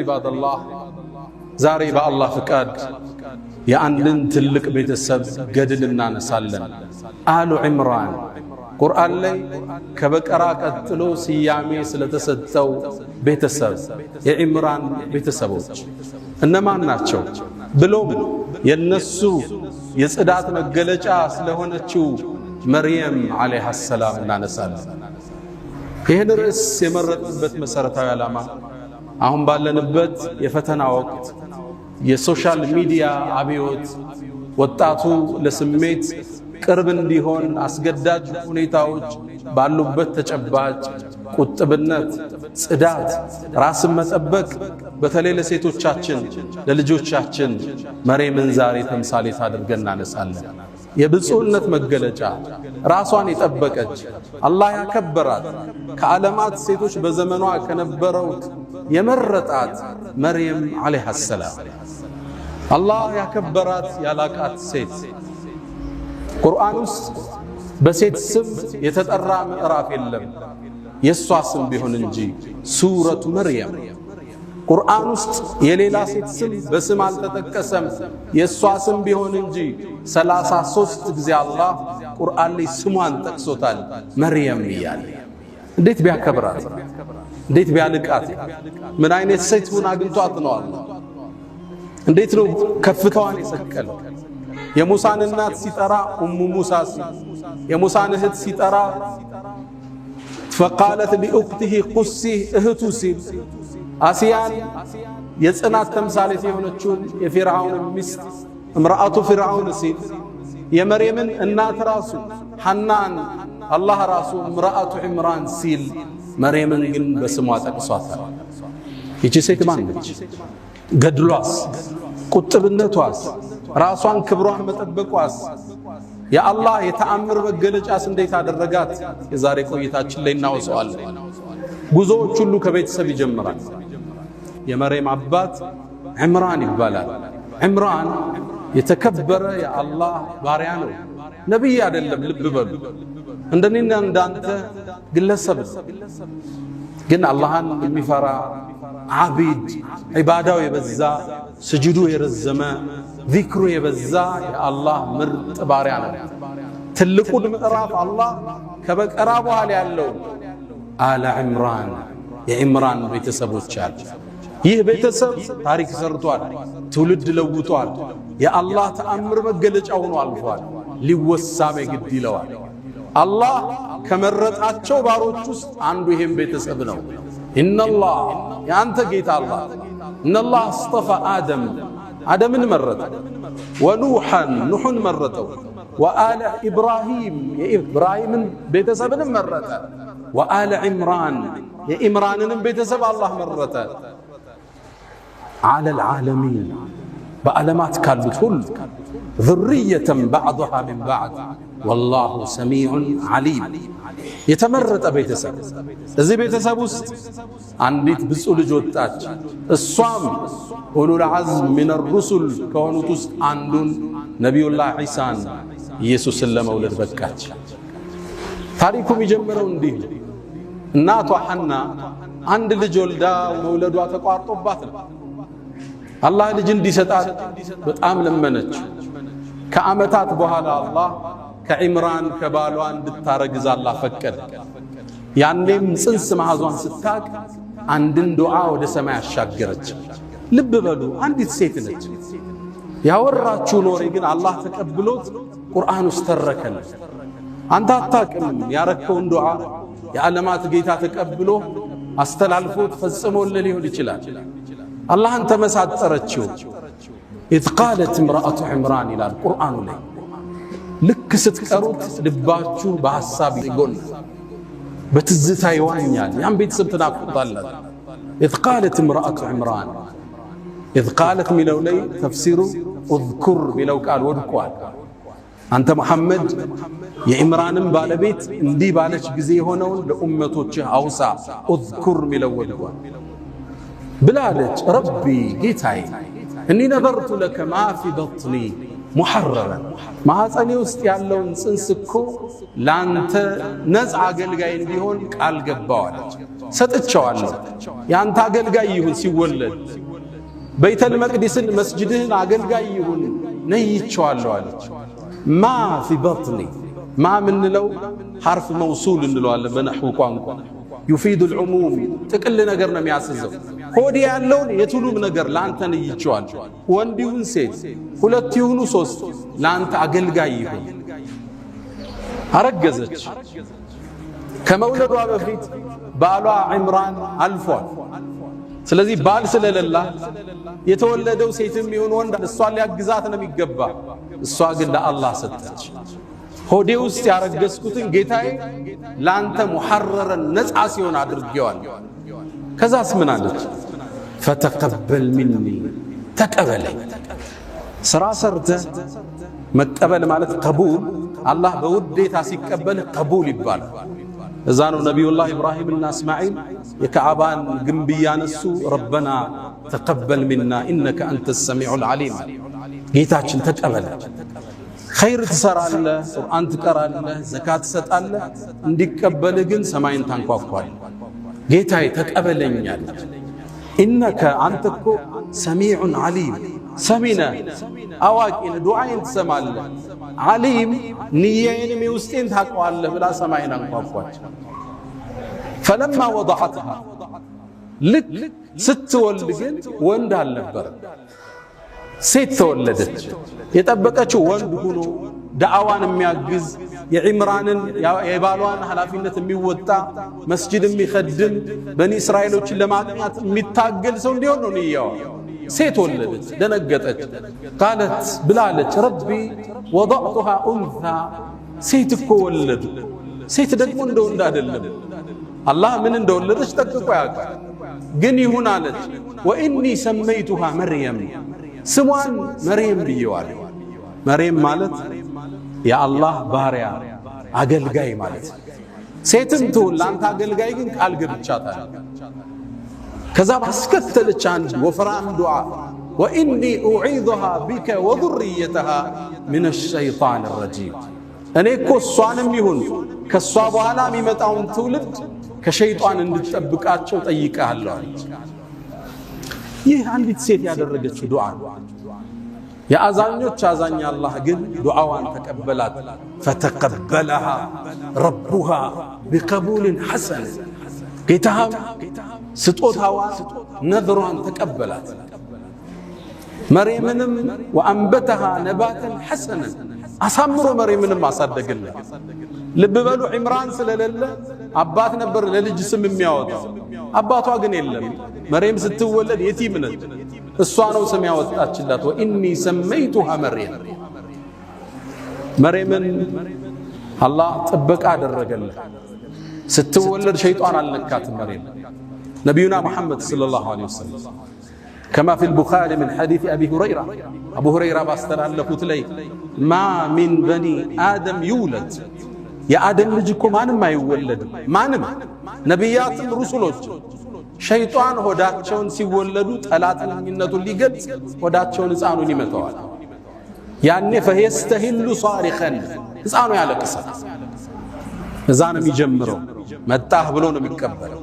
ዒባደላህ ዛሬ በአላህ ፍቃድ የአንድን ትልቅ ቤተሰብ ገድል እናነሳለን። አሉ ዒምራን ቁርአን ላይ ከበቀራ ቀጥሎ ስያሜ ስለተሰጠው ቤተሰብ የዒምራን ቤተሰቦች እነማን ናቸው ብሎም የነሱ የጽዳት መገለጫ ስለሆነችው መርየም ዓለይሃ ሰላም እናነሳለን። ይህን ርዕስ የመረጥንበት መሰረታዊ ዓላማ አሁን ባለንበት የፈተና ወቅት የሶሻል ሚዲያ አብዮት ወጣቱ ለስሜት ቅርብ እንዲሆን አስገዳጅ ሁኔታዎች ባሉበት ተጨባጭ ቁጥብነት፣ ጽዳት፣ ራስን መጠበቅ በተለይ ለሴቶቻችን ለልጆቻችን መርየምን ዛሬ ተምሳሌት አድርገን እናነሳለን። የብፁዕነት መገለጫ ራሷን የጠበቀች አላህ ያከበራት ከዓለማት ሴቶች በዘመኗ ከነበረው የመረጣት መርየም ዓለይሃ ሰላም አላህ ያከበራት ያላቃት ሴት ቁርአን ውስጥ በሴት ስም የተጠራ ምዕራፍ የለም የሷ ስም ቢሆን እንጂ ሱረቱ መርየም ቁርአን ውስጥ የሌላ ሴት ስም በስም አልተጠቀሰም የሷ ስም ቢሆን እንጂ 33 ጊዜ አላህ ቁርአን ላይ ስሟን ጠቅሶታል መርየም ይያል። እንዴት ቢያከብራት እንዴት ቢያልቃት ምን አይነት ሴት ሆና አግኝቷት ነው አላህ እንዴት ነው ከፍታዋን የሰቀለው። የሙሳን እናት ሲጠራ ኡሙ ሙሳ የሙሳን እህት ሲጠራ فقالت لأخته قصي እህቱ ሲል አሲያን የጽናት ተምሳሌት የሆነችውን የፊርዓውን ሚስት እምራአቱ ፊርዓውን ሲል የመርየምን እናት ራሱ ሐናን አላህ ራሱ እምራአቱ ዒምራን ሲል መርየምን ግን በስሟ ጠቅሷታል። ይቺ ሴት ማን ነች? ገድሏስ፣ ቁጥብነቷስ፣ ራሷን ክብሯን መጠበቋስ የአላህ የተአምር መገለጫስ እንዴት አደረጋት? የዛሬ ቆይታችን ላይ እናወሳዋለን። ጉዞዎች ሁሉ ከቤተሰብ ይጀምራል። የመርየም አባት ዒምራን ይባላል። ዒምራን የተከበረ የአላህ ባሪያ ነው፣ ነቢይ አይደለም። ልብ በሉ፣ እንደኔና እንዳንተ ግለሰብ ግን አላህን የሚፈራ ዓቢድ፣ ዒባዳው የበዛ ስጁዱ የረዘመ ዚክሩ የበዛ የአላህ ምርጥ ባሪያ ነው። ትልቁን ምዕራፍ አላህ ከበቀራ በኋላ ያለው አለ ዒምራን የዒምራን ቤተሰቦች አሉ። ይህ ቤተሰብ ታሪክ ሰርቷል፣ ትውልድ ለውጧል፣ የአላህ ተአምር መገለጫ ሆኖ አልፏል። ሊወሳም ግድ ይለዋል። አላህ ከመረጣቸው ባሮች ውስጥ አንዱ ይሄም ቤተሰብ ነው። ኢነላህ ያንተ ጌታ አላህ ኢነላህ አስጠፋ አደምን መረጠ፣ ወኑሐን ኑሕን መረጠው፣ ወአለ ኢብራሂም የኢብራሂምን ቤተሰብንም መረጠ፣ ወአለ ዒምራን የኢምራንንም ቤተሰብ አላህ መረጠ። ዓለል ዓለሚን በዓለማት ካሉት ሁሉ ذርየተን ባዕዱሃ ሚን ባዕድ ወላሁ ሰሚዑን ዓሊም የተመረጠ ቤተሰብ። እዚህ ቤተሰብ ውስጥ አንዲት ብፁዕ ልጅ ወጣች። እሷም ኡሉል ዐዝም ሚነ ሩሱል ከሆኑት ውስጥ አንዱን ነቢዩላህ ዒሳን ኢየሱስን ለመውለድ በቃች። ታሪኩ የሚጀምረው እንዲህ ነው። እናቷ ሐና አንድ ልጅ ወልዳ መውለዷ ተቋርጦባት ነው። አላህ ልጅ እንዲሰጣት በጣም ለመነች። ከዓመታት በኋላ አላህ ከዒምራን ከባሏ እንድታረግዝ አላህ ፈቀደ። ያኔም ጽንስ መያዟን ስታቅ አንድን ዱዓ ወደ ሰማይ አሻገረች። ልብ በሉ፣ አንዲት ሴት ነች። ያወራችው ኖሬ ግን አላህ ተቀብሎት ቁርአን ውስጥ ተረከለ። አንተ አታቅም ያረከውን ዱዓ የዓለማት ጌታ ተቀብሎ አስተላልፎት ፈጽሞልህ ሊሆን ይችላል። አላህን ተመሳጠረችው። ኢዝ ቃለት እምረአቱ ዒምራን ይላል ቁርአኑ ላይ። ልክ ስትቀሩት ልባችሁ በሐሳብ ይጎናል፣ በትዝታ ይዋኛል። ያን ቤተሰብ ትናፍቁታላችሁ። ኢዝ ቃለት እምረአቱ ዒምራን ኢዝ ቃለት ሚለው ላይ ተፍሲሩ እዝኩር ሚለው ቃል ወድቋል። አንተ መሐመድ የዒምራንን ባለቤት እንዲህ ባለች ጊዜ የሆነውን ለኡመቶችህ አውሳ። እዝኩር ሚለው ወድቋል ብላለች። ረቢ ጌታዬ እኒ ነዘርቱ ለከ ማ ፊ በጥኒ ሙሐረረን ማኅፀኔ ውስጥ ያለውን ጽንስ እኮ ላንተ ነፃ አገልጋይ እንዲሆን ቃል ገባዋለች። ሰጥቼዋለሁ ያንተ አገልጋይ ይሁን ሲወለድ በይተል መቅዲስን መስጂድህን አገልጋይ ይሁን ነይቼዋለሁ አለች ማ ፊ በጥኒ ማ ምንለው ሐርፍ መውሱል እንለዋለን በነህው ቋንቋ يفيد العموم ጥቅል ነገር ነው የሚያስዘው ሆድ ያለውን የቱሉም ነገር ላንተ ነይቼዋለሁ ወንድ ይሁን ሴት ሁለት ይሁኑ ሶስት ላንተ አገልጋይ ይሁን አረገዘች ከመውለዷ በፊት ባሏ ዒምራን አልፏል ስለዚህ ባል ስለሌላ የተወለደው ሴትም ይሁን ወንድ እሷ ሊያግዛት ነው የሚገባ እሷ ግን ለአላህ ሰጠች ሆዴ ውስጥ ያረገዝኩትን ጌታዬ ላንተ ሙሐረረን ነፃ ሲሆን አድርጌዋል ከዛስ ምን አለች ፈተቀበል ሚኒ ተቀበለኝ ስራ ሰርተ መቀበል ማለት ቀቡል አላህ በውዴታ ሲቀበል ቀቡል ይባላል እዛ ነው ነብዩላህ ኢብራሂምና እስማኤል የካዕባን ግንብ ያነሱ ረበና ተቀበል ሚና ኢነከ አንተ ሰሚዑል ዓሊም ጌታችን ተቀበለ ኸይር ትሰራለህ ቁርአን ትቀራለህ ዘካት ትሰጣለህ እንዲቀበል ግን ሰማይን ታንኳኳል ጌታዬ ተቀበለኝ አለች ኢነከ አንተ እኮ ሰሚዑን ዓሊም ሰሚነ አዋቂን ዱዓዬን ትሰማለህ ዓሊም ንያዬንም የውስጤን ታውቀዋለህ ብላ ሰማይን አንኳኳች ፈለማ ወضعتها ልክ ስትወልድ ግን ወንድ አልነበረ ሴት ተወለደች የጠበቀችው ወንድ ሆኖ ዳዕዋን የሚያግዝ የዒምራንን የባሏን ኃላፊነት የሚወጣ መስጂድ የሚخدም በኒ እስራኤሎችን ለማጥናት የሚታገል ሰው እንዲሆን ነው ንያዋ ሴት ወለደች ደነገጠች قالت ብላለች ረቢ وضعتها انثى ሴት እኮ ወለዱ ሴት ደግሞ እንደወንድ አይደለም አላህ ምን እንደወለደች ጠቅቆ ያውቃል ግን ይሁን አለች واني سميتها مريم ስሟን መርየም ብየዋለሁ መርየም ማለት የአላህ ባሪያ አገልጋይ ማለት ሴትም ትሁን ላንተ አገልጋይ ግን ቃል ገብቻታለሁ ከዛ ባስከተለች አንድ ወፍራም ዱዓ واني اعيذها بك وذريتها من الشيطان الرجيم እኔ እኮ እሷንም ይሁን ከሷ በኋላ የሚመጣውን ትውልድ ከሸይጣን እንድትጠብቃቸው ጠይቀሃለሁ አለች ይህ አንዲት ሴት ያደረገችው ዱዓ የአዛኞች አዛኝ አላህ ግን ዱዓዋን ተቀበላት فتقبلها ربها بقبول حسن ጌታህ ስጦታዋን ነذሯን ተቀበላት መርየምንም وانبتها نباتا حسنا አሳምሮ መርየምንም አሳደገላት ልብ በሉ ዒምራን ስለሌለ አባት ነበር ለልጅ ስም የሚያወጣው አባቷ ግን የለም መርየም ስትወለድ የቲም ነች እሷ ነው ስም ያወጣችላት واني سميتها مريم መርየምን አላህ ጥበቃ አደረገላት ስትወለድ ሸይጣን አልነካት መርየም ነብዩና መሐመድ ሰለላሁ ዐለይሂ ወሰለም كما في البخاري من حديث أبي هريرة أبو هريرة باسترالفوت لي ما من بني آدم يولد يا آدم لجكم ما يولد مانم نبيات رسولوች ሸይጣን ሆዳቸውን ሲወለዱ ጠላትነቱን ሊገልጽ ሆዳቸውን ሕፃኑን ይመታዋል ያኔ فيستهل صارخا ሕፃኑ ያለቅሳል እዛ ነው የሚጀምረው መጣህ ብሎ ነው የሚቀበለው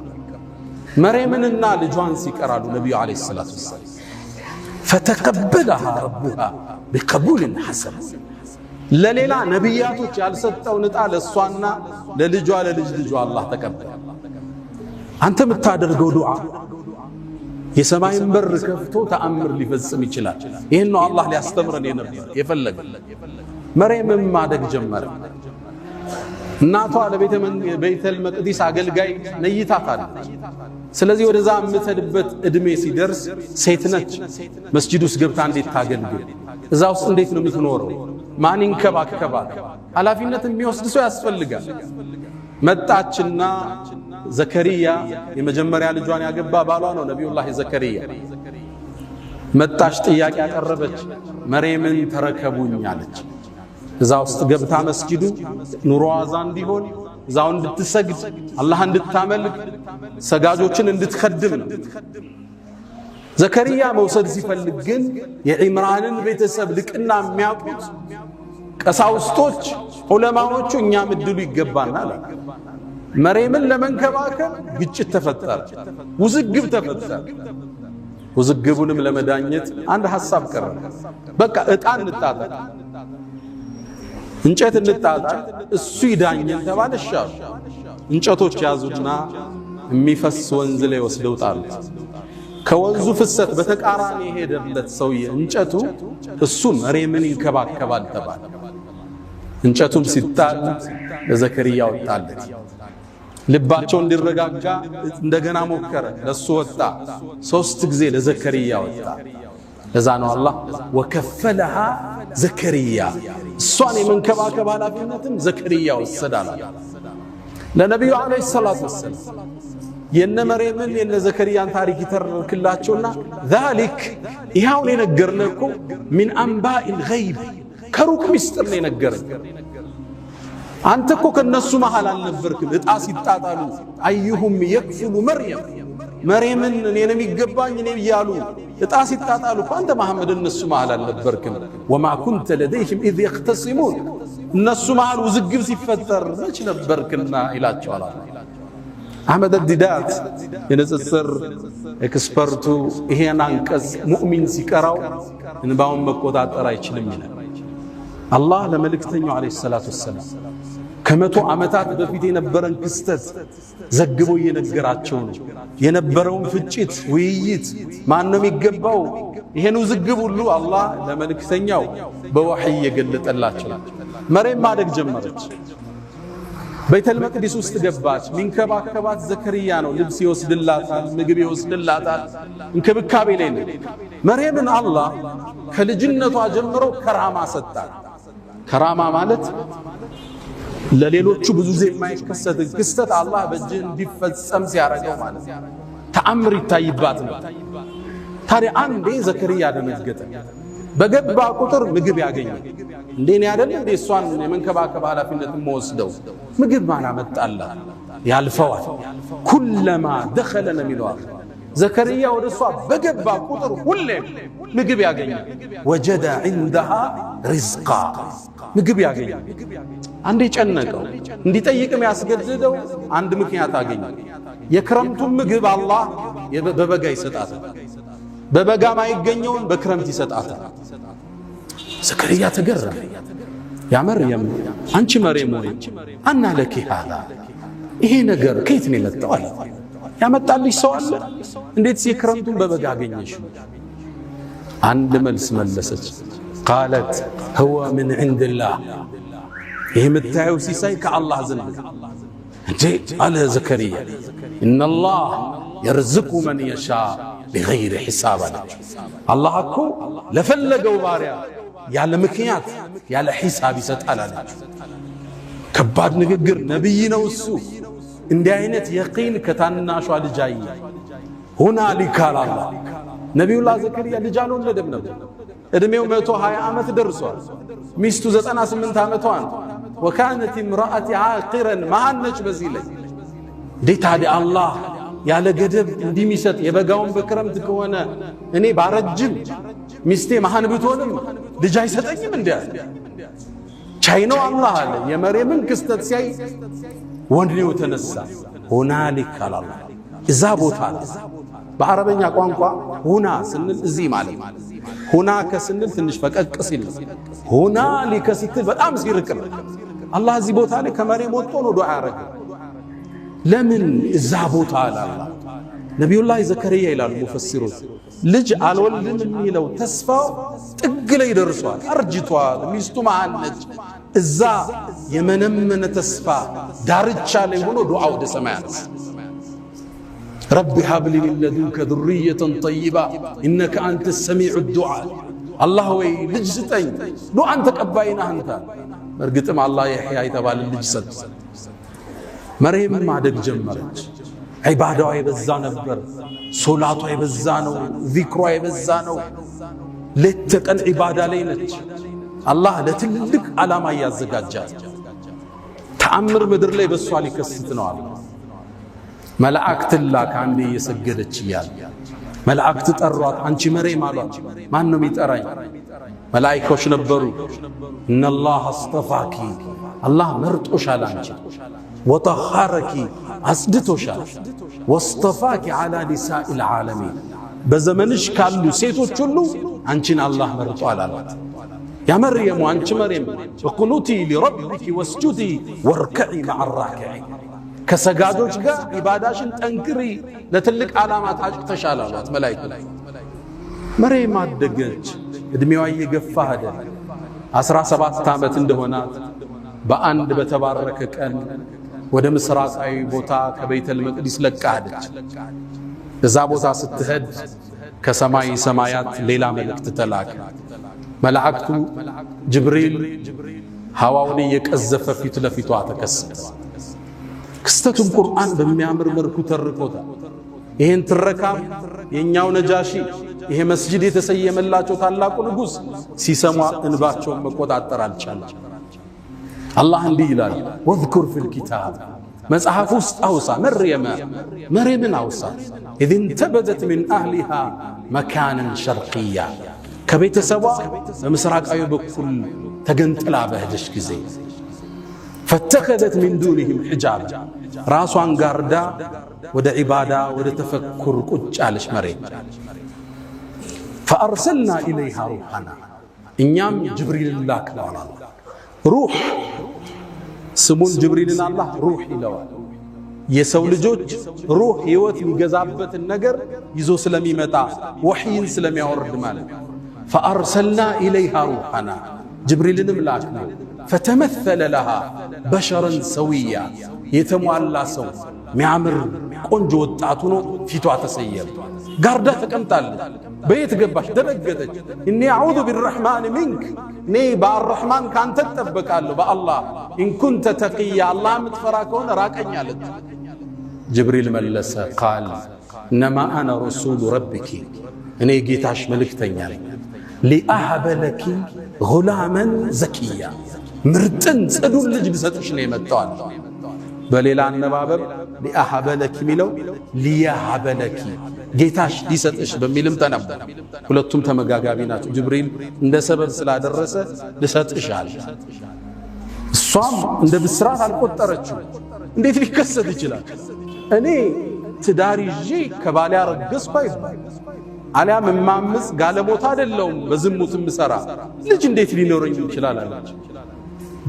መርየምንና ልጇን ሲቀራሉ ነብዩ አለይሂ ሰላቱ ወሰለም فتقبلها ربها بقبول حسن ለሌላ ነብያቶች ያልሰጠው ንጣ ለሷና ለልጇ ለልጅ ልጇ አላህ ተቀበለ አንተ የምታደርገው ዱዓ የሰማይን በር ከፍቶ ተአምር ሊፈጽም ይችላል ይሄን ነው አላህ ሊያስተምረን የፈለገ መርየምም ማደግ ጀመረ እናቷ ለቤተል መቅዲስ አገልጋይ ነይታታለች ስለዚህ ወደዛ የምትሄድበት እድሜ ሲደርስ ሴት ነች መስጂድ ውስጥ ገብታ እንዴት ታገልግል እዛ ውስጥ እንዴት ነው የምትኖረው ማን ይንከባከባል ኃላፊነት የሚወስድ ሰው ያስፈልጋል መጣችና ዘከሪያ የመጀመሪያ ልጇን ያገባ ባሏ ነው ነብዩላህ ዘከሪያ መጣች ጥያቄ ያቀረበች መርየምን ተረከቡኝ አለች እዛ ውስጥ ገብታ መስጂዱ ኑሮዋ ዛ እንዲሆን እዛው እንድትሰግድ አላህ እንድታመልክ ሰጋጆችን እንድትخدም ነው ዘከሪያ መውሰድ ሲፈልግ ግን የዒምራንን ቤተሰብ ልቅና የሚያውቁት ቀሳውስቶች ዑለማዎቹ እኛ ምድሉ ይገባናል መርየምን ለመንከባከብ ግጭት ተፈጠረ፣ ውዝግብ ተፈጠረ። ውዝግቡንም ለመዳኘት አንድ ሐሳብ ቀረበ። በቃ ዕጣ እንጣጣ፣ እንጨት እንጣጣ፣ እሱ ይዳኘን ተባለ። ሻው እንጨቶች ያዙና የሚፈስ ወንዝ ላይ ወስደው ጣሉት። ከወንዙ ፍሰት በተቃራኒ የሄደለት ሰውዬ እንጨቱ እሱ መርየምን ይንከባከባል ተባለ። እንጨቱም ሲጣል ለዘከርያ ወጣለት። ልባቸው እንዲረጋጋ እንደገና ሞከረ፣ ለሱ ወጣ። 3 ጊዜ ለዘከርያ ወጣ። ለዛ ነው አላህ ወከፈለሃ ዘከርያ፣ እሷን የመንከባከብ ኃላፊነትን ዘከርያ ወሰዳላ። ለነብዩ አለይሂ ሰላቱ ወሰለም የነ መርየምን የነ ዘከርያን ታሪክ ይተርክላቸውና ذلك ይሄውን የነገርነው እኮ ሚን አንባኢል ገይብ ከሩቅ ሚስጥር ነው የነገረን። አንተ እኮ ከነሱ መሃል አልነበርክም። ዕጣ ሲጣጣሉ አዩሁም የክፍሉ መርየምን እኔ ነው የሚገባኝ እኔ ይያሉ ዕጣ ሲጣጣሉ አንተ መሐመድ እነሱ መሃል አልነበርክም። ወማ ኩንተ ለደይህም ኢዝ የኽተሲሙን፣ እነሱ መሃል ውዝግብ ሲፈጠር መች ነበርክና ይላቸዋል። አህመድ ዲዳት የንጽጽር ኤክስፐርቱ ይሄን አንቀጽ ሙእሚን ሲቀራው እንባውን መቆጣጠር አይችልም ይላል። አላህ ለመልእክተኛው አለይሂ ሰላቱ ወሰላም ከመቶ ዓመታት በፊት የነበረን ክስተት ዘግቦ እየነገራቸው ነው። የነበረውን ፍጭት፣ ውይይት ማን ነው የሚገባው፣ ይሄን ውዝግብ ሁሉ አላህ ለመልእክተኛው በወህይ እየገለጠላቸው። መርየም ማደግ ጀመረች። ቤተል መቅዲስ ውስጥ ገባች። ሚንከባከባት ዘከርያ ነው። ልብስ ይወስድላታል፣ ምግብ ይወስድላታል። እንክብካቤ ላይ ነው። መርየምን አላህ ከልጅነቷ ጀምሮ ከራማ ሰጣት። ከራማ ማለት ለሌሎቹ ብዙ ጊዜ የማይከሰት ክስተት አላህ በእጅ እንዲፈጸም ሲያረጋው ማለት ተአምር ይታይባት ነው። ታዲያ አንዴ ዘከርያ ደነገጠ። በገባ ቁጥር ምግብ ያገኛል። እንደኔ አይደል እንዴ እሷን የመንከባከብ ኃላፊነትን መወስደው ምግብ ማን አመጣላት? ያልፈዋል። ኩለማ ደኸለ ነው የሚለው ዘከርያ ወደ እሷ በገባ ቁጥር ሁሌም ምግብ ያገኛል። ወጀደ ዐንደሃ ሪዝቃ፣ ምግብ ያገኛል። አንዴ ጨነቀው፣ እንዲጠይቅም ያስገድደው አንድ ምክንያት አገኘ። የክረምቱን ምግብ አላህ በበጋ ይሰጣታል፣ በበጋ ማይገኘውን በክረምት ይሰጣታል። ዘከርያ ተገረመ። ያ መርየም አንቺ መርየም ሆይ አና ለኪ ሃዛ፣ ይሄ ነገር ከየት ነው የመጣው አለ። ያመጣልሽ ሰው አለ? እንዴትስ የክረምቱን በበጋ አገኘሽ? አንድ መልስ መለሰች። ቃለት ሁወ ምን ዐንድላህ፣ ይህ የምታየው ሲሳይ ከአላህ ዘንድ እንዴ አለ ዘከርያ። ኢነላህ የርዝቁ መን የሻ ቢገይሪ ሒሳብ አለች። አላህ እኮ ለፈለገው ባሪያ ያለ ምክንያት ያለ ሒሳብ ይሰጣል አለች። ከባድ ንግግር፣ ነቢይ ነው እሱ። እንዲህ አይነት የቂን ከታናሿ ልጅ አየ። ሁናሊከ አላህ ነቢዩላህ ዘከርያ ልጅ አልወለደም ነበር። ዕድሜው 120 ዓመት ደርሷል። ሚስቱ 98 ዓመቷን። ወካነት እምራአቲ ዓቂረን መሃነች። በዚህ ላይ እንዴት ታዲያ አላህ ያለ ገደብ እንዲሚሰጥ የበጋውን በክረምት ከሆነ እኔ ባረጅም ሚስቴ መሃን ብትሆንም ልጅ አይሰጠኝም? እንዴ ቻይ ነው አላህ አለ። የመርየምን ክስተት ሲያይ ወንድኔው ተነሳ። ሁናሊከ አላህ እዛ ቦታ በአረበኛ ቋንቋ ሁና ስንል እዚህ ማለት ሁናከ ስንል ትንሽ ፈቀቅ ሲል፣ ሁናሊከ ስትል በጣም ሲርቅ ነው። አላህ እዚህ ቦታ ላይ ከመርየም ወጥቶ ነው ዱዓ ያረገ። ለምን እዛ ቦታ አለ? ነቢዩላህ ዘከርያ ይላሉ ሙፈሲሮች ልጅ አልወልድም የሚለው ተስፋው ጥግ ላይ ደርሷል። አርጅቷል። ሚስቱ መሃን ነች። እዛ የመነመነ ተስፋ ዳርቻ ላይ ሆኖ ዱዓ ወደ ሰማይ አነሳ። ረቢ ሀብሊ ሚን ለዱንከ ዙርየተን ጠይባ ኢነከ አንተ ሰሚዑ ዱዓ፣ አላህ ወይ ልጅ ስጠኝ፣ ዱዓን ተቀባይ ነህ አንተ። እርግጥም አላህ የሕያ የተባለ ልጅ ሰጠ። መርየም ማደግ ጀመረች። ዒባዳዋ የበዛ ነበር። ሶላቷ የበዛ ነው። ዚክሯ የበዛ ነው። ሌት ተቀን ዒባዳ ላይ ነች። አላህ ለትልቅ ዓላማ እያዘጋጃት ተአምር ምድር ላይ በሷ ሊከስት ነው። አላህ መላእክት ላከ። አንዴ እየሰገደች እያለ መላእክት ጠሯት። አንቺ መርየም አሏት። ማን ነው የሚጠራኝ? መላእክቶች ነበሩ። እነላህ አስጠፋኪ፣ አላህ መርጦሻል አንቺ ወጠኸረኪ አጽድቶሻል ወስጠፋኪ ዐላ ኒሳኢል ዓለሚን በዘመንሽ ካሉ ሴቶች ሁሉ አንቺን አላህ መርጧል አላት። ያ መርየም አንቺ መርየም እቁኑቲ ሊረቢኪ ወስጁዲ ወርከዒ መዐ ራኪዒን ከሰጋጆች ጋር ኢባዳሽን ጠንክሪ ለትልቅ ዓላማ ታጭተሻል አሏት መላእክቱ። መርየም አደገች፣ እድሜዋ እየገፋ ሄደ። 17 ዓመት እንደሆናት በአንድ በተባረከ ቀን ወደ ምስራቃዊ ቦታ ከቤተል መቅዲስ ለቃ ሄደች። እዛ ቦታ ስትሄድ ከሰማይ ሰማያት ሌላ መልእክት ተላከ። መላእክቱ ጅብሪል ሐዋውን እየቀዘፈ ፊት ለፊቷ ተከሰተ። ክስተቱን ቁርአን በሚያምር መልኩ ተርኮታል። ይሄን ትረካም የኛው ነጃሺ ይሄ መስጂድ የተሰየመላቸው ታላቁ ንጉስ ሲሰማ እንባቸውን መቆጣጠር አልቻለም። አላህ እንዲህ ይላል፣ ወዝኩር ፊል ኪታብ መጽሐፍ ውስጥ አውሳ መርየምን አውሳ ኢዝ እንተበዘት ሚን አህሊሃ መካነን ሸርቅያ ከቤተሰቧ በምስራቃዊ በኩል ተገንጥላ በሄደች ጊዜ ፈተኸዘት ሚን ዱኒህም ሒጃብ ራሷን ጋርዳ ወደ ዒባዳ ወደ ተፈኩር ቁጭ አለች መርየም። ፈአርሰልና ኢለይሃ ሩሐና እኛም ጅብሪልን ላክነዋል። ሩህ ስሙን ጅብሪልን አላህ ሩህ ይለዋል። የሰው ልጆች ሩህ ሕይወት የሚገዛበትን ነገር ይዞ ስለሚመጣ ወሕይን ስለሚያወርድ ማለት ነው። ፈአርሰልና ኢለይሃ ሩሐና ጅብሪልንም ላክነው። ፈተመሰለ ለሃ በሸረን ሰውያ የተሟላ ሰው ሚያምር ቆንጆ ወጣት ሆኖ ፊቷ ተሰየመ። ጋርዳ ተቀምጣለች። በየት ገባች? ደነገጠች። እኔ አዑዙ ቢረሕማን ሚንክ እኔ በአረሕማን ካንተ እጠበቃለሁ በአላህ ኢንኩንተ ተቅያ አላህ የምትፈራ ከሆነ ራቀኝ አለች። ጅብሪል መለሰ ቃል እነማ አነ ረሱሉ ረቢኪ እኔ ጌታሽ መልእክተኛ ነኝ። ሊአሀበ ለኪ ጉላመን ዘኪያ ምርጥን ጽዱን ልጅ ልሰጥሽ ነው የመጣው። በሌላ አነባበብ ሊአሀበ ለኪ ሚለው ሊያሀበ ለኪ ጌታሽ ሊሰጥሽ በሚልም ተነበረ። ሁለቱም ተመጋጋቢ ናቸው። ጅብሪል እንደ ሰበብ ስላደረሰ ልሰጥሽ አለ። እሷም እንደ ብስራት አልቆጠረችው። እንዴት ሊከሰት ይችላል? እኔ ትዳር ይዤ ከባሌ አረገዝኩ አይባል፣ አሊያም እማምስ ጋለሞታ አይደለሁም በዝሙት ምሰራ ልጅ እንዴት ሊኖረኝ ይችላል አለች።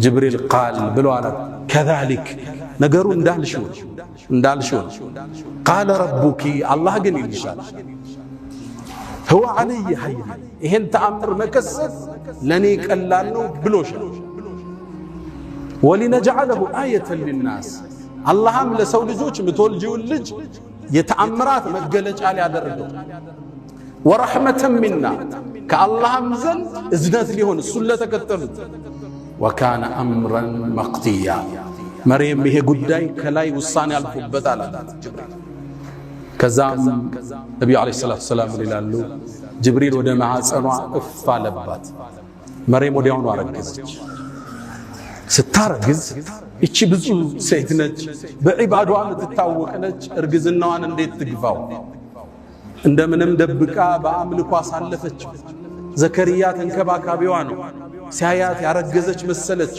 ጅብሪል ቃል ብሎ አለ ከዛሊክ ነገሩ እንዳልሽው ቃለ ረቡኪ አላህ ግን ይልሻል هو علي حي ይሄን ተአምር መከሰት ለኔ ቀላል ነው ብሎሻል። ወሊነجعله آية للناس አላህም ለሰው ልጆች ምትወልጂውን ልጅ የተአምራት መገለጫ ሊያደርገው ወረሕመተ ሚና ከአላህም ዘንድ እዝነት ሊሆን እሱን ለተከተሉት ወካነ አምረን መቅድያ መርየም ይሄ ጉዳይ ከላይ ውሳኔ አልፎበት አላት ጅብሪል። ከዛም ነቢዩ ዓለይሂ ሰላቱ ወሰላም ይላሉ ጅብሪል ወደ ማኅፀኗ እፍ አለባት። መርየም ወዲያውኑ አረገዘች። ስታረግዝ እቺ ብዙ ሴት ነች፣ በዒባዷ የምትታወቅ ነች። እርግዝናዋን እንዴት ትግፋው? እንደምንም ደብቃ በአምልኮ አሳለፈች። ዘከርያ ተንከባካቢዋ ነው። ሲያያት ያረገዘች መሰለች።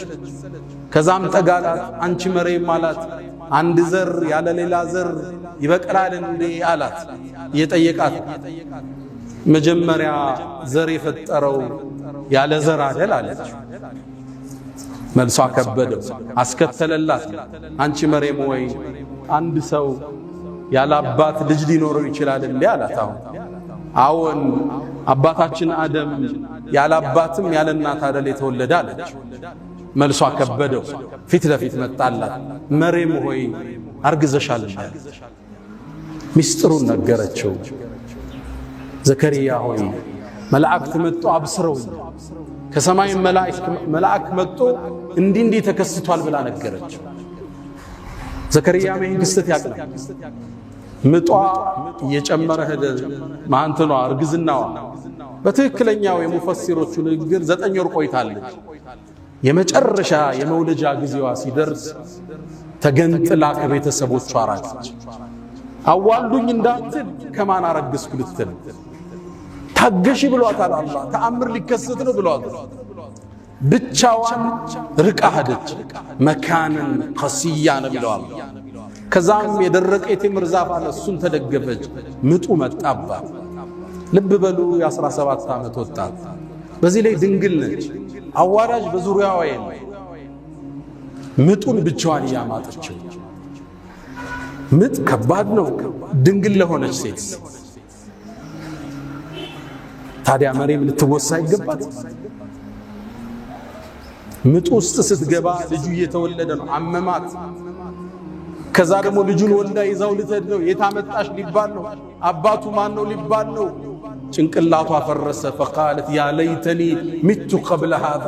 ከዛም ጠጋላት። አንቺ መርየም አላት አንድ ዘር ያለ ሌላ ዘር ይበቅላል እንዴ አላት። እየጠየቃት መጀመሪያ ዘር የፈጠረው ያለ ዘር አይደል አለች። መልሷ ከበደው። አስከተለላት። አንቺ መርየም ወይ አንድ ሰው ያለ አባት ልጅ ሊኖረው ይችላል እንዴ አላት። አዎን አባታችን አደም ያለ አባትም ያለ እናት አይደል የተወለደ አለች። መልሷ ከበደው። ፊት ለፊት መጣላት። መርየም ሆይ አርግዘሻል። ሚስጥሩን ነገረችው። ዘከርያ ሆይ መላእክት መጥቶ አብስረው ከሰማይ መልአክ መጥቶ እንዲህ ተከስቷል ብላ ነገረችው። ዘከርያ ይህን ክስተት ያቅናል። ምጧ እየጨመረ ሄደ። ማንተኗ እርግዝናዋ በትክክለኛው የሙፈሲሮቹ ንግግር 9 ወር ቆይታለች። የመጨረሻ የመውለጃ ጊዜዋ ሲደርስ ተገንጥላ ከቤተሰቦቿ ራቀች። አዋልዱኝ እንዳትል ከማን አረግዝኩ ልትል ታገሺ ብሏታል። አላህ ተአምር ሊከሰት ነው ብሏታል። ብቻዋን ርቃ ሄደች። መካንን ቀስያ ነው ብለዋል። ከዛም የደረቀ የቴምር ዛፍ አለ፣ እሱን ተደገፈች። ምጡ መጣባት። ልብ በሉ የ17 ዓመት ወጣት፣ በዚህ ላይ ድንግል ነች። አዋራጅ በዙሪያዋ የለም። ምጡን ብቻዋን እያማጠችው። ምጥ ከባድ ነው ድንግል ለሆነች ሴት። ታዲያ መርየም ልትወሳ ይገባት? ምጡ ውስጥ ስትገባ ልጁ እየተወለደ ነው፣ አመማት። ከዛ ደግሞ ልጁን ወልዳ ይዛው ልትሄድ ነው። የታመጣሽ ሊባል ነው። አባቱ ማን ነው ሊባል ነው። ጭንቅላቷ ፈረሰ። ፈቃለት ያ ለይተኒ ሚቱ ቀብለ ሃዛ፣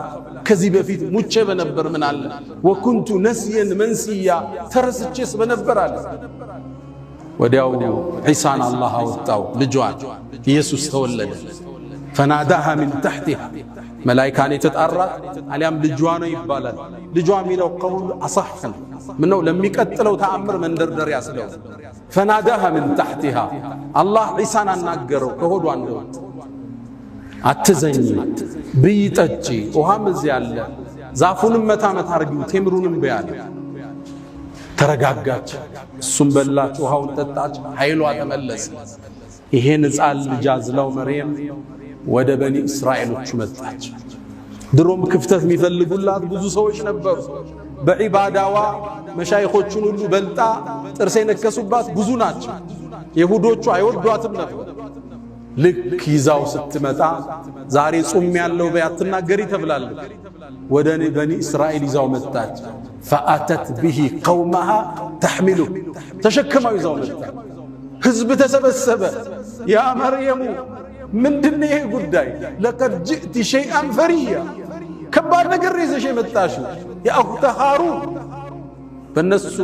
ከዚህ በፊት ሙቼ በነበር ምን አለ። ወኩንቱ ነስየን መንስያ፣ ተረስቼስ በነበር አለ። ወዲያው ዒሳን አላህ አወጣው፣ ልጇን ኢየሱስ ተወለደ። ፈናዳሃ ሚን ተሕቲሃ፣ መላይካን የተጣራት አሊያም ልጇ ነው ይባላል። ልጇ የሚለው ቀውል አሳሕ ነው። ምነው ለሚቀጥለው ተአምር መንደርደሪያ ስለው። ፈናዳሃ ሚን ተሕቲሃ፣ አላህ ዒሳን አናገረው ከሆዷ እንደወጥ። አትዘኝ፣ ብይ፣ ጠጪ፣ ውሃም እዚህ አለ፣ ዛፉንም መታ መታ አርጊው፣ ቴምሩንም በያለ። ተረጋጋች፣ እሱም በላች፣ ውሃውን ጠጣች፣ ኃይሏ ተመለሰ። ይሄን ሕፃን ልጅ አዝላው መርየም ወደ በኒ እስራኤሎች መጣች። ድሮም ክፍተት የሚፈልጉላት ብዙ ሰዎች ነበሩ። በዒባዳዋ መሻይኾቹን ሁሉ በልጣ ጥርስ የነከሱባት ብዙ ናቸው። ይሁዶቹ አይወዷትም ነበር። ልክ ይዛው ስትመጣ ዛሬ ጾም ያለው በያትናገሪ ተብላለች። ወደ በኒ እስራኤል ይዛው መጣች። ፈአተት ቢሂ ቀውመሃ ተሕሚሉ፣ ተሸክማው ይዛው መጣች። ህዝብ ተሰበሰበ። ያ መርየሙ ምንድን ይሄ ጉዳይ? ለቀድ ጅእቲ ሸይአን ፈሪያ፣ ከባድ ነገር ይዘሽ የመጣሽው። የአኽተ ሃሩን፣ በእነሱ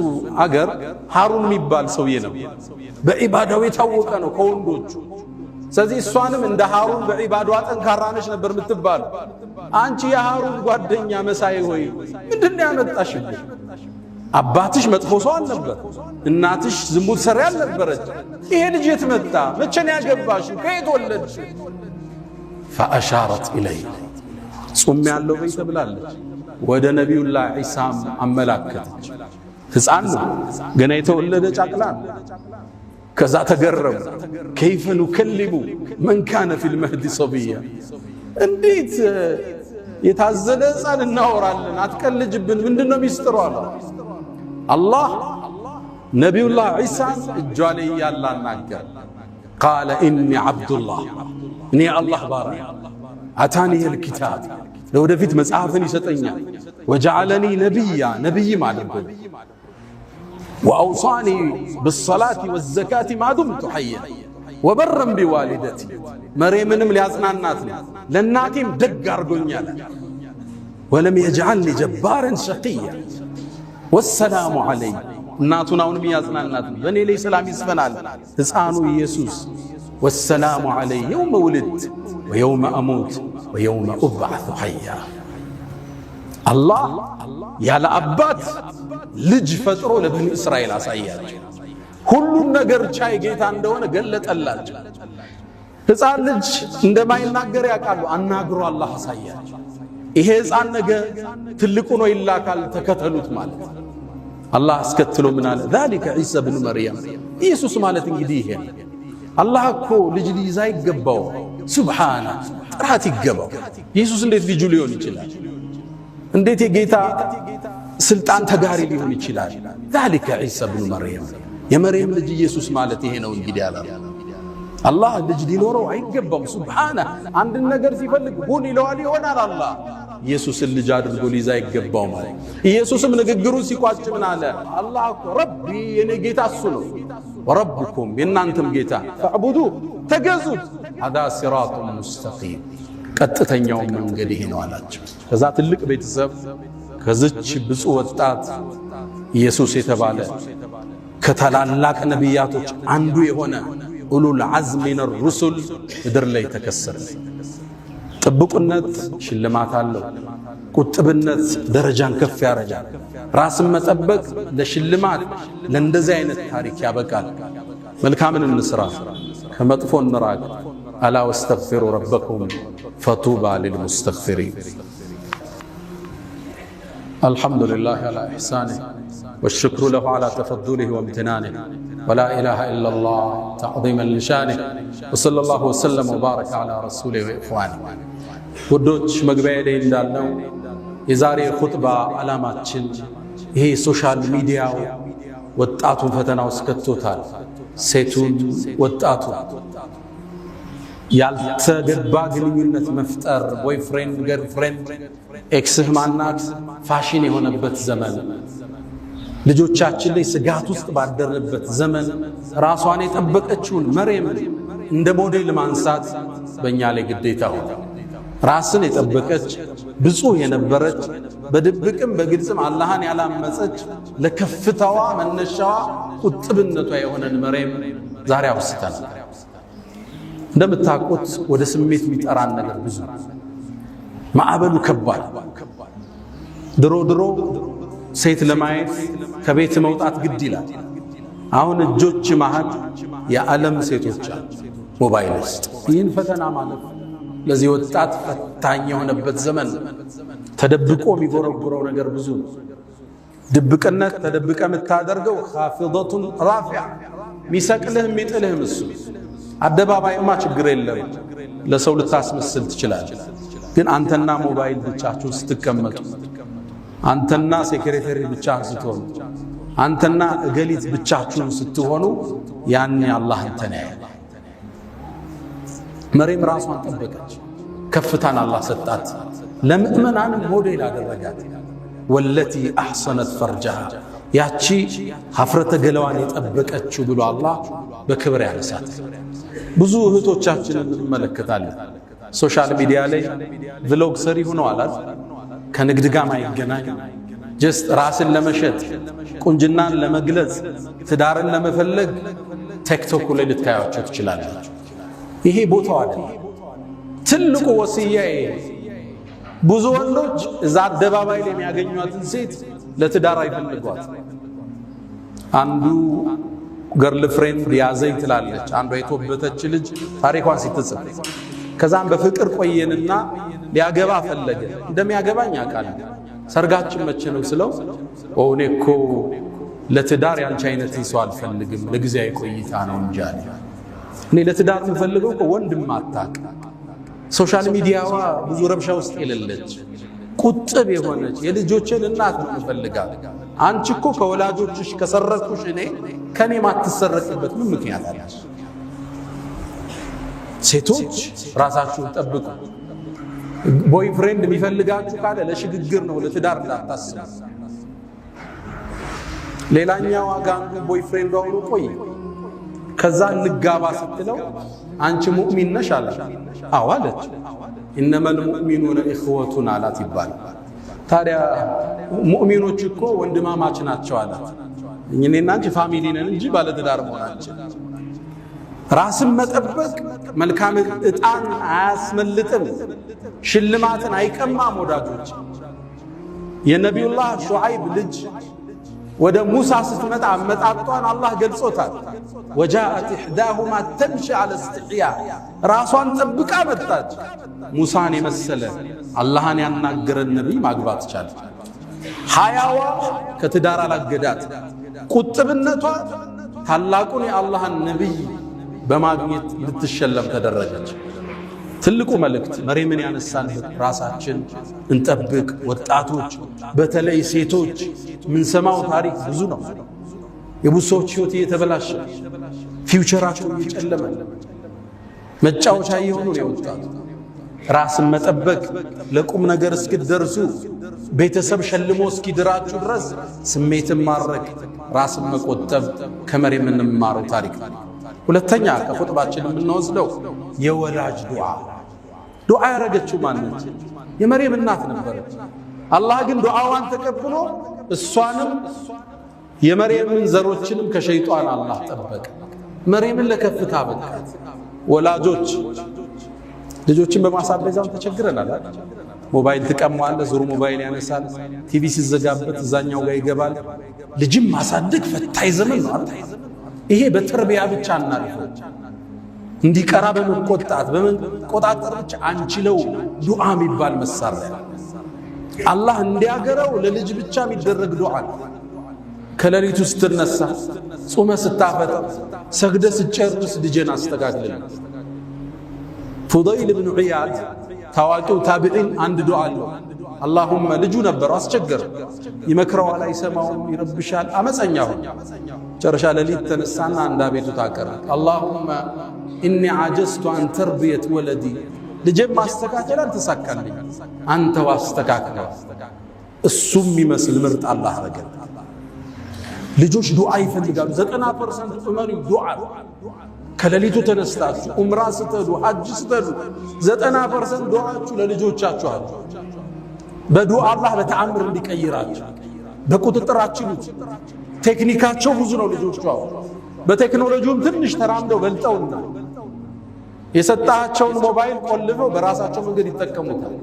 አገር ሃሩን የሚባል ሰውዬ ነው። በዒባዳው የታወቀ ነው ከወንዶቹ። ስለዚህ እሷንም እንደ ሃሩን በዒባዳዋ ጠንካራ ነች ነበር የምትባለው። አንቺ የሃሩን ጓደኛ መሳይ ሆይ ምንድን ያመጣሽብሽ? አባትሽ መጥፎ ሰው አልነበር፣ እናትሽ ዝሙት ሰሪ አልነበረች። ይሄ ልጅ የት መጣ? መቼ ነው ያገባሽው? ከየት ወለድሽ? ፈአሻረት ኢለይ፣ ጾም ያለው በይ ተብላለች። ወደ ነቢዩላህ ዒሳም አመላከተች። ሕፃን ነው ገና የተወለደ ጫቅላ ነው። ከዛ ተገረሙ። ከይፈ ኑከሊሙ መን ካነ ፊል መህዲ ሰብያ፣ እንዴት የታዘለ ሕፃን እናወራለን? አትቀልጅብን፣ ምንድነው ሚስጥሩ? አለ አላህ ነቢዩላህ ዒሳን እጇ ላይ ያለ አናገር። ቃለ ኢኒ ዓብዱላህ፣ እኔ አላህ ባሪያ፣ አታኒየል ኪታብ፣ ለወደፊት መጽሐፍን ይሰጠኛል። ወጀዓለኒ ነቢያ፣ ነቢይም አድርጎኝ። ወአውሳኒ ብሰላቲ ወዘካቲ ማዱምቱ ሐያ ወበረም ቢዋሊደቲ፣ መርየምንም ሊያጽናናት ነው፣ ለእናቴም ደግ አድርጎኛል። ወለም የጅዓልኒ ጀባረን ሸቂያ ወሰላሙ ዐለይ፣ እናቱን አሁንም ያጽናናት ነው፣ በእኔ ላይ ሰላም ይስፈናል። ሕፃኑ ኢየሱስ ወሰላሙ ዐለይ የውመ ውልድት ወየውመ አሙት ወየውመ ኡብዓቱ ሐያ። አላህ ያለ አባት ልጅ ፈጥሮ ለበኒ እስራኤል አሳያቸው። ሁሉም ነገር ቻይ ጌታ እንደሆነ ገለጠላቸው። ሕፃን ልጅ እንደማይናገር ያውቃሉ፣ አናግሮ አላህ አሳያቸው። ይሄ ሕፃን ነገ ትልቁ ነው ይላካል፣ ተከተሉት ማለት። አላህ አስከትሎ ምን አለ? ዛሊከ ዒሳ ብኑ መርየም፣ ኢየሱስ ማለት እንግዲህ ይሄ ነው። አላህ እኮ ልጅ ሊይዛ ይገባው፣ ሱብሓነ ጥራት ይገባው። ኢየሱስ እንዴት ልጁ ሊሆን ይችላል? እንዴት የጌታ ስልጣን ተጋሪ ሊሆን ይችላል? ዛሊከ ዒሳ ብኑ መርየም፣ የመርየም ልጅ ኢየሱስ ማለት ይሄ ነው እንግዲህ አለ። አላህ ልጅ ሊኖረው አይገባም። ሱብሓነ አንድን ነገር ሲፈልግ ሁን ይለዋል፣ ይሆናል። አላህ ኢየሱስን ልጅ አድርጎ ሊይዛ ይገባው ማለት። ኢየሱስም ንግግሩን ሲቋጭ ምን አለ? አላህ እኮ ረቢ፣ የኔ ጌታ እሱ ነው፣ ወረብኩም የእናንተም ጌታ፣ ፈዕቡዱ ተገዙት፣ ሀዛ ሲራጡን ሙስተቂም፣ ቀጥተኛው መንገድ ይሄ ነው አላቸው። ከዛ ትልቅ ቤተሰብ ከዝች ብፁዕ ወጣት ኢየሱስ የተባለ ከታላላቅ ነቢያቶች አንዱ የሆነ ኡሉል ዐዝም ሚነ ሩሱል ምድር ላይ ተከሰተ። ጥብቁነት ሽልማት አለው። ቁጥብነት ደረጃን ከፍ ያረጋል። ራስን መጠበቅ ለሽልማት ለእንደዚህ አይነት ታሪክ ያበቃል። መልካምን እንስራ፣ ከመጥፎ እንራቅ። አላ ወስተግፊሩ ረበኩም ፈጡባ ሊልሙስተግፊሪን። الحمد لله على إحسانه والشكر له على تفضله وامتنانه ولا إله إلا الله تعظيما لشانه وصلى الله وسلم وبارك على رسوله وإخوانه ودوش مقبئة እንዳልነው የዛሬ ኹጥባ ዓላማችን ይሄ ሶሻል ሚዲያው ወጣቱን ፈተና ውስጥ ከቶታል። ሴቱን ወጣቱ ያልተገባ ግንኙነት መፍጠር ቦይፍሬንድ ገርልፍሬንድ ኤክስህ ማናት ፋሽን የሆነበት ዘመን ልጆቻችን ላይ ስጋት ውስጥ ባደረበት ዘመን ራሷን የጠበቀችውን መርየም እንደ ሞዴል ማንሳት በእኛ ላይ ግዴታ ሆነ። ራስን የጠበቀች ብፁዕ የነበረች በድብቅም በግልጽም አላህን ያላመፀች ለከፍታዋ መነሻዋ ቁጥብነቷ የሆነን መርየም ዛሬ አውስተን እንደምታውቁት ወደ ስሜት የሚጠራን ነገር ብዙ ማዕበሉ ከባድ። ድሮ ሴት ለማየት ከቤት መውጣት ግድ ይላል። አሁን እጆች መሃል የዓለም ሴቶች ሞባይል ውስጥ ይህን ፈተና ማለት ለዚህ ወጣት ፈታኝ የሆነበት ዘመን ተደብቆ የሚጎረጉረው ነገር ብዙ ነው። ድብቅነት ተደብቀ የምታደርገው ኻፊደቱን ራፊዓ ሚሰቅልህ የሚጥልህም እሱ አደባባይማ ችግር የለም ለሰው ልታስመስል ትችላለህ። ግን አንተና ሞባይል ብቻችሁ ስትቀመጡ አንተና ሴክሬታሪ ብቻ ስትሆኑ አንተና እገሊት ብቻችሁን ስትሆኑ ያኔ አላህ አንተን ያያል። መርየም ራሷን ጠበቀች። ከፍታን አላህ ሰጣት። ለምእመናን ሞዴል አደረጋት። ወለቲ አሕሰነት ፈርጃሃ ያቺ ሀፍረተ ገላዋን የጠበቀችው ብሎ አላህ በክብር ያነሳት። ብዙ እህቶቻችንን እንመለከታለን ሶሻል ሚዲያ ላይ ቭሎግ ሰሪ ሆነዋል። ከንግድ ጋር ማይገናኝ ጀስት ራስን ለመሸጥ ቁንጅናን ለመግለጽ ትዳርን ለመፈለግ ቲክቶክ ላይ ልታያቸው ትችላላችሁ። ይሄ ቦታው አይደለም። ትልቁ ወሲያዬ ብዙ ወንዶች እዛ አደባባይ ላይ የሚያገኙትን ሴት ለትዳር አይፈልጓት። አንዱ ገርልፍሬንድ ያዘኝ ትላለች፣ አንዷ የተወበተች ልጅ ታሪኳን ስትጽፍ ከዛም በፍቅር ቆየንና ሊያገባ ፈለገ። እንደሚያገባኝ ያውቃል። ሰርጋችን መቼ ነው ስለው እኔ እኮ ለትዳር ያንቺ አይነትን ሰው አልፈልግም ለጊዜያዊ ቆይታ ነው እንጂ አለ። እኔ ለትዳር የምፈልገው እኮ ወንድም አታውቅ ሶሻል ሚዲያዋ ብዙ ረብሻ ውስጥ የሌለች ቁጥብ የሆነች የልጆችን እናት ነው የምፈልጋት። አንቺ እኮ ከወላጆችሽ ከሰረኩሽ እኔ ከኔ ማትሰረቅበት ምን ምክንያት አለ? ሴቶች ራሳችሁን ጠብቁ። ቦይፍሬንድ የሚፈልጋችሁ ካለ ለሽግግር ነው ለትዳር እንዳታስቡ። ሌላኛው አጋንዱ ቦይፍሬንድ አውሮ ቆይ ከዛ እንጋባ ስትለው አንቺ ሙእሚን ነሽ አላት። አዎ አለች። ኢነመል ሙእሚኑነ ኢኽወቱን አላት ይባላል። ታዲያ ሙእሚኖች እኮ ወንድማማች ናቸው አላት። እኔና አንቺ ፋሚሊ ነን እንጂ ባለትዳር መሆናችን። ራስን መጠበቅ መልካም ዕጣን አያስመልጥም፣ ሽልማትን አይቀማም። ወዳጆች የነቢዩላህ ሹዓይብ ልጅ ወደ ሙሳ ስትመጣ አመጣጧን አላህ ገልጾታል። ወጃአት ኢሕዳሁማ ተምሺ ዐለ እስትሕያ ራሷን ጠብቃ መጣች። ሙሳን የመሰለ አላህን ያናገረን ነቢይ ማግባት ቻለች። ሐያዋ ከትዳር አላገዳት። ቁጥብነቷ ታላቁን የአላህን ነቢይ በማግኘት ልትሸለም ተደረገች። ትልቁ መልእክት መርየምን ያነሳንበት ራሳችን እንጠብቅ። ወጣቶች በተለይ ሴቶች ምንሰማው ታሪክ ብዙ ነው። የብዙ ሰዎች ሕይወት እየተበላሸ ፊውቸራቸው እየጨለመ መጫወቻ እየሆኑ ነው የወጣቱ። ራስን መጠበቅ ለቁም ነገር እስኪደርሱ ቤተሰብ ሸልሞ እስኪድራችሁ ድረስ ስሜትን ማረክ ራስን መቆጠብ ከመርየም የምንማረው ታሪክ ነው። ሁለተኛ ከኹጥባችን የምንወስደው የወላጅ ዱዓ ያረገችው ማነች? የመርየም እናት ነበረች። አላህ ግን ዱዓዋን ተቀብሎ እሷንም የመርየምን ዘሮችንም ከሸይጣን አላህ ጠበቀ። መርየምን ለከፍታ በቃት። ወላጆች ልጆችን በማሳደዛም ተቸግረናል። ሞባይል ትቀማዋለ፣ ዙሩ ሞባይል ያነሳል፣ ቲቪ ሲዘጋበት እዛኛው ጋር ይገባል። ልጅም ማሳደግ ፈታኝ ዘመን ነው። ይሄ በተርቢያ ብቻ እናልፈው እንዲቀራ በመቆጣት በመቆጣጠር ብቻ አንችለው። ዱዓ የሚባል መሳሪያ አላህ እንዲያገረው ለልጅ ብቻ የሚደረግ ዱዓ ከሌሊቱ ስትነሳ ጾመ ስታፈጥ ሰግደ ስጨርስ ልጄን አስተካክልልኝ። ፉደይል ብን ዒያድ ታዋቂው ታቢዒን አንድ ዱዓ አለው። አላሁመ ልጁ ነበር አስቸገረ፣ ይመክረዋል አይሰማውም፣ ይረብሻል፣ አመፀኛ ሆነ። ጨረሻ ሌሊት ተነሳና አንድ አቤቱታ አቀረበ። አላሁመ ኢኒ ዓጀዝቱ አን ተርቢየት ወለዲ፣ ልጄን ማስተካከል አልተሳካልኝ፣ አንተው አስተካክለው። እሱም የሚመስል ምርጥ አላህ አረገ። ልጆች ዱዓ ይፈልጋሉ። 90% ዑመሪው ዱዓ። ከሌሊቱ ተነስታችሁ ዑምራ ስትሄዱ ሐጅ ስትሄዱ 90% ዱዓችሁ ለልጆቻችሁ አሉ። በዱዓ አላህ በተአምር እንዲቀይራችሁ በቁጥጥራችሁ። ቴክኒካቸው ብዙ ነው ልጆቹ። በቴክኖሎጂውም ትንሽ ተራምደው በልጠውና የሰጣቸውን ሞባይል ቆልፈው በራሳቸው መንገድ ይጠቀሙታል።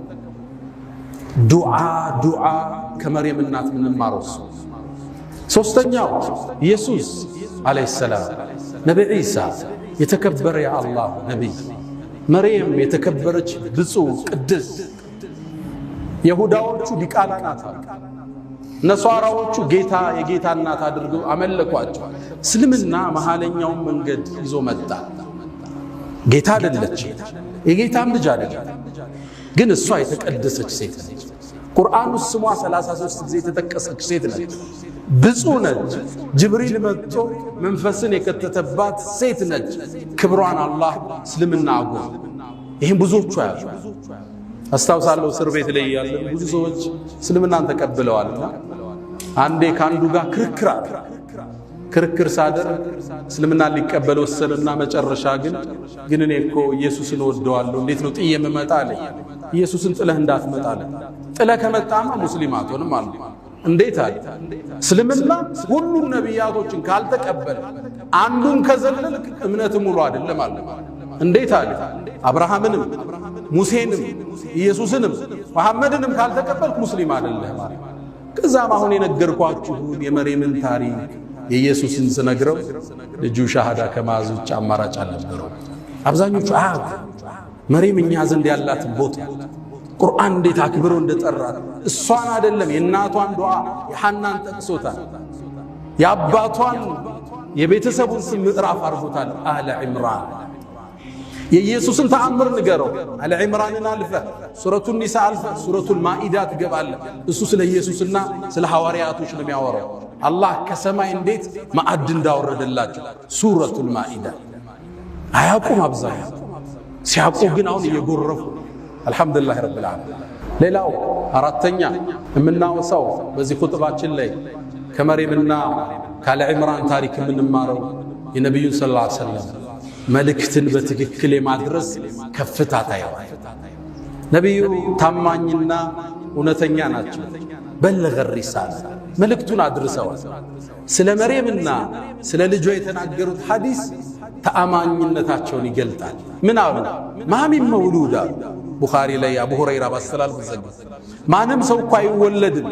ዱዓ ከመርየም እናት ምንማረው። ሶስተኛው ኢየሱስ አለይሂ ሰላም፣ ነብይ ኢሳ የተከበረ የአላህ ነብይ፣ መርየም የተከበረች ብፁዕ ቅድስት። የሁዳዎቹ ሊቃነ ናት፣ ነሷራዎቹ ጌታ የጌታ እናት አድርገው አመለኳቸው። እስልምና መሃለኛውን መንገድ ይዞ መጣ። ጌታ አይደለች፣ የጌታም ልጅ አይደለች፣ ግን እሷ የተቀደሰች ሴት ነች። ቁርአን ውስጥ ስሟ 33 ጊዜ የተጠቀሰች ሴት ነች። ብፁዕ ነች። ጅብሪል መጥቶ መንፈስን የከተተባት ሴት ነች። ክብሯን አላህ እስልምና አጎ። ይህም ብዙዎቹ ያሉ አስታውሳለሁ። እስር ቤት ላይ ያለ ብዙ ሰዎች እስልምናን ተቀብለዋልና አንዴ ካንዱ ጋር ክርክር ሳደርግ እስልምናን ሊቀበል ወሰነና መጨረሻ ግን እኔ እኮ ኢየሱስን ወደዋለሁ፣ እንዴት ነው ጥዬ የምመጣ አለኝ። ኢየሱስን ጥለህ እንዳትመጣ አለ። ጥለህ ከመጣማ ሙስሊም አትሆንም አለ። እንዴት አለ? እስልምና ሁሉም ነቢያቶችን ካልተቀበለ አንዱን ከዘለልክ እምነት ሙሉ አይደለም አለ። እንዴት አለ? አብርሃምንም ሙሴንም ኢየሱስንም መሐመድንም ካልተቀበልክ ሙስሊም አይደለም አለ። ከዛም አሁን የነገርኳችሁን የመርየምን ታሪክ የኢየሱስን ስነግረው ልጁ ሻሃዳ ከማዝ ውጭ አማራጭ አልነበረው። አብዛኞቹ መርየም እኛ ዘንድ ያላትን ቦታ ቁርአን እንዴት አክብሮ እንደጠራት እሷን አይደለም የእናቷን ዱዓ የሐናን ጠቅሶታል። የአባቷን የቤተሰቡን ስም ምዕራፍ አርጎታል። አለ ዒምራን የኢየሱስን ተአምር ንገረው። አለ ዒምራንን አልፈ ሱረቱን ኒሳ አልፈ ሱረቱል ማኢዳ ትገባለህ። እሱ ስለ ኢየሱስና ስለ ሐዋርያቶች ነው የሚያወራው። አላህ ከሰማይ እንዴት ማዕድ እንዳወረደላቸው ሱረቱል ማኢዳ አያውቁም አብዛኛው። ሲያውቁ ግን አሁን እየጎረፉ አልሐምዱሊላህ ረብል ዓለሚን። ሌላው አራተኛ የምናወሳው በዚህ ኹጥባችን ላይ ከመርየምና ካለ ዒምራን ታሪክ የምንማረው የነቢዩን ሰለላሁ ዐለይሂ ወሰለም መልእክትን በትክክል የማድረስ ከፍታ ታየዋል። ነቢዩ ታማኝና እውነተኛ ናቸው። በለገ ሪሳላ መልእክቱን አድርሰዋል። ስለ መርየምና ስለ ልጇ የተናገሩት ሐዲስ ተአማኝነታቸውን ይገልጣል። ምን አሉ? ማሚን መውሉዳ ቡኻሪ ላይ አቡ ሁረይራ ባስተላልፍ ዘግ ማንም ሰው እኮ አይወለድም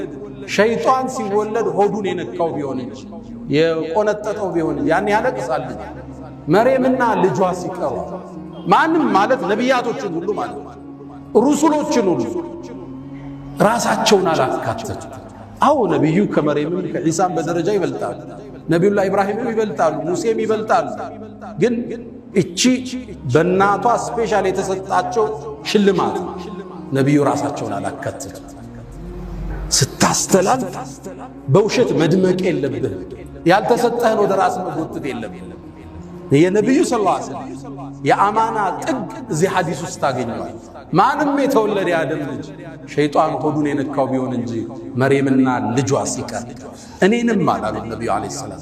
ሸይጣን ሲወለድ ሆዱን የነካው ቢሆን እንጂ የቆነጠጠው ቢሆን ያን ያለቅሳል። መርየምና ልጇ ሲቀሩ ማንም ማለት ነቢያቶችን ሁሉ ማለት ሩሱሎችን ሁሉ ራሳቸውን አላካተቱ። አዎ ነቢዩ ከመርየምም ከዒሳም በደረጃ ይበልጣሉ። ነቢዩላህ ኢብራሂምም ይበልጣሉ፣ ሙሴም ይበልጣሉ። ግን እቺ በእናቷ ስፔሻል የተሰጣቸው ሽልማት ነቢዩ ራሳቸውን አላካተቱ። ስታስተላልፍ በውሸት መድመቅ የለብህ። ያልተሰጠህን ወደ ራስ መጎተት የለብህ። የነቢዩ ሰለላሁ ዐለይሂ ወሰለም የአማና ጥግ እዚህ ሐዲስ ውስጥ ታገኘዋል። ማንም የተወለደ የአደም ልጅ ሸይጣን ሆዱን የነካው ቢሆን እንጂ መርየምና ልጇ ሲቀር እኔንም አላሉ ነቢዩ ዐለይሂ ሰላም።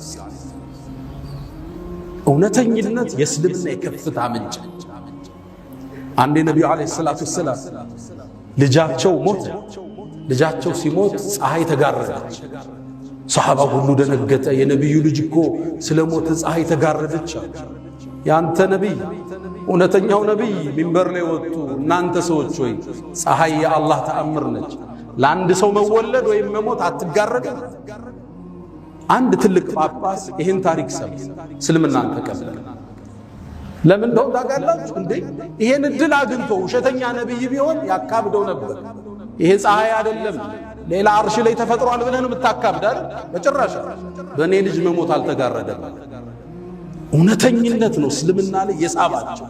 እውነተኝነት የእስልምና የከፍታ ምንጭ። አንዴ ነቢዩ ዐለይሂ ሰላቱ ወሰላም ልጃቸው ሞተ። ልጃቸው ሲሞት ፀሐይ ተጋረደች። ሰሃባ ሁሉ ደነገጠ። የነቢዩ ልጅ እኮ ስለ ሞተ ፀሐይ ተጋረደች። ያንተ ነቢይ እውነተኛው ነቢይ ሚንበር ላይ ወጡ። እናንተ ሰዎች ሆይ ፀሐይ የአላህ ተአምር ነች፣ ለአንድ ሰው መወለድ ወይም መሞት አትጋረድም። አንድ ትልቅ ጳጳስ ይህን ታሪክ ሰማ፣ እስልምናን ተቀበለ። ለምን እንደው ታውቃላችሁ እንዴ? ይሄን እድል አግኝቶ ውሸተኛ ነቢይ ቢሆን ያካብደው ነበር። ይሄ ፀሐይ አይደለም ሌላ አርሽ ላይ ተፈጥሯል ብለህ ነው የምታካብድ አይደል? በጭራሽ በእኔ ልጅ መሞት አልተጋረደም። እውነተኝነት ነው እስልምና ላይ የሳባቸው።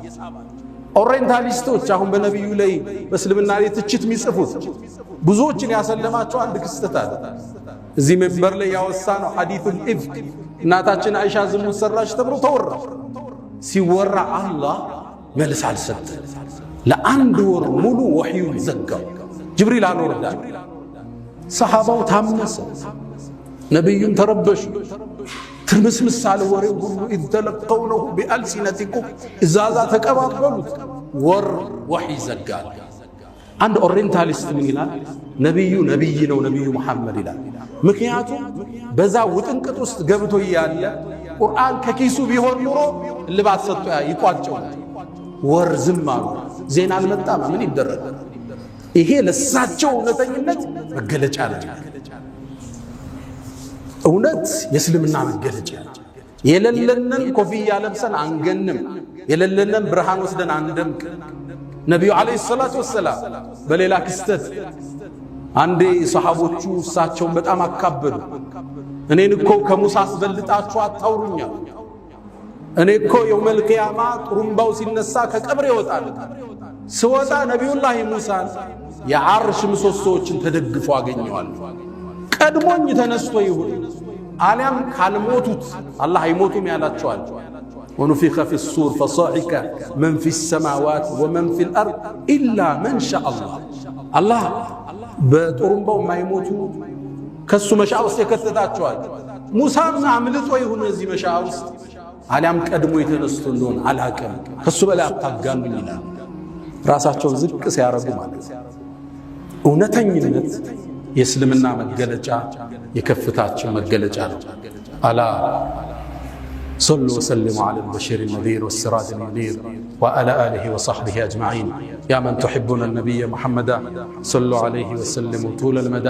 ኦሪየንታሊስቶች አሁን በነቢዩ ላይ በእስልምና ላይ ትችት የሚጽፉት ብዙዎችን ያሰለማቸው አንድ ክስተት አለ። እዚህ መንበር ላይ ያወሳ ነው ሐዲሱል ኢፍክ እናታችን አይሻ ዝሙት ሰራች ተብሎ ተወራ። ሲወራ አላህ መልስ አልሰጠ። ለአንድ ወር ሙሉ ወህዩን ዘጋው። ጅብሪል አልወረዳም። ሰሃባው ታመሰ፣ ነቢዩም ተረበሹ። ትርምስምስ አለ ወሬው ሁሉ። ኢዝ ተለቀውነሁ ቢአልሲነቲኩም እዛዛ ተቀባበሉት። ወር ወህይ ዘጋል። አንድ ኦሪየንታሊስት ምን ይላል? ነቢዩ ነቢይ ነው ነቢዩ መሐመድ ይላል። ምክንያቱም በዛ ውጥንቅጥ ውስጥ ገብቶ እያለ ቁርአን ከኪሱ ቢሆን ኑሮ ልባት ሰጥቶ ይቋጨው። ወር ዝም አሉ። ዜና አልመጣም። ምን ይደረጋል? ይሄ ለሳቸው እውነተኝነት መገለጫ ነው። እውነት የእስልምና መገለጫ ነው። የሌለንን ኮፍያ ለብሰን አንገንም፣ የሌለንን ብርሃን ወስደን አንደምቅ። ነቢዩ ዓለይሂ ሰላቱ ወሰላም በሌላ ክስተት አንዴ ሰሃቦቹ እሳቸውን በጣም አካበዱ። እኔን እኮ ከሙሳ አስበልጣችሁ አታውሩኛል። እኔ እኮ የውመል ቂያማ ጥሩምባው ሲነሳ ከቀብር ይወጣል። ስወጣ ነቢዩላህ ሙሳን የዓርሽ ምሰሶዎችን ተደግፎ አገኘዋለሁ። ቀድሞኝ ተነስቶ ይሁን አሊያም ካልሞቱት አላህ አይሞቱም ያላቸዋል። ወኑፊኸ ፊሱር ፈሰዒቀ መን ፊሰማዋት ወመን ፊልአርድ ኢላ መን ሻአ አላህ። አላህ በጥሩምባው የማይሞቱ ከሱ መሻ ውስጥ የከተታቸዋል። ሙሳም አምልጦ ይሁን እዚህ መሻ ውስጥ አሊያም ቀድሞ የተነስቶ እንደሆነ አላቅም። ከሱ በላይ አታጋኑኝ ይላል። ራሳቸውን ዝቅ ሲያረጉ ማለት እውነተኝነት የእስልምና መገለጫ የከፍታችን መገለጫ ነው። አላ ሰሉ ወሰልሙ ዐላ አልበሺር ነዚር ወሲራጅ ሙኒር ወዐላ አሊሂ ወሰሕቢሂ አጅመዒን ያ መን ቱሒቡነ ነቢየ ሙሐመዳ ሰሉ ዐለይሂ ወሰልሙ ጡለ ልመዳ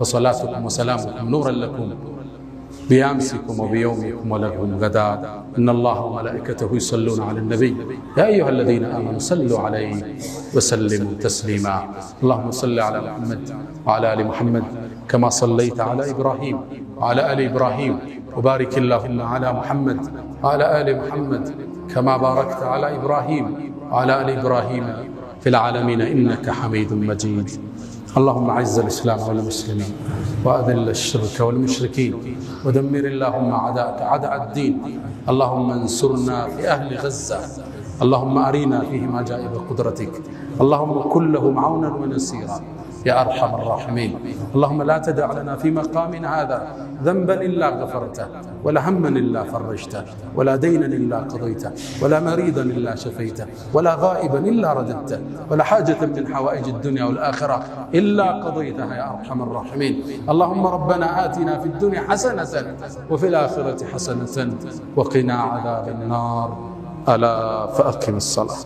ወሰላቱኩም ወሰላሙኩም ኑረን ለኩም بأمسكم وبيومكم ولكم غدا إن الله وملائكته يصلون على النبي يا أيها الذين آمنوا صلوا عليه وسلموا تسليما اللهم صل على محمد وعلى آل محمد كما صليت على إبراهيم وعلى آل إبراهيم وبارك اللهم على محمد وعلى آل محمد كما باركت على إبراهيم وعلى آل إبراهيم في العالمين إنك حميد مجيد اللهم أعز الإسلام والمسلمين وأذل الشرك والمشركين ودمر اللهم أعداءك أعداء الدين اللهم انصرنا في أهل غزة اللهم أرنا فيهم عجائب قدرتك اللهم كن لهم عونا ونصيرا يا أرحم الراحمين اللهم لا تدع لنا في مقامنا هذا ذنبا إلا غفرته ولا هما إلا فرجته ولا دينا إلا قضيته ولا مريضا إلا شفيته ولا غائبا إلا رددته ولا حاجة من حوائج الدنيا والآخرة إلا قضيتها يا أرحم الراحمين اللهم ربنا آتنا في الدنيا حسنة وفي الآخرة حسنة وقنا عذاب النار ألا فأقم الصلاة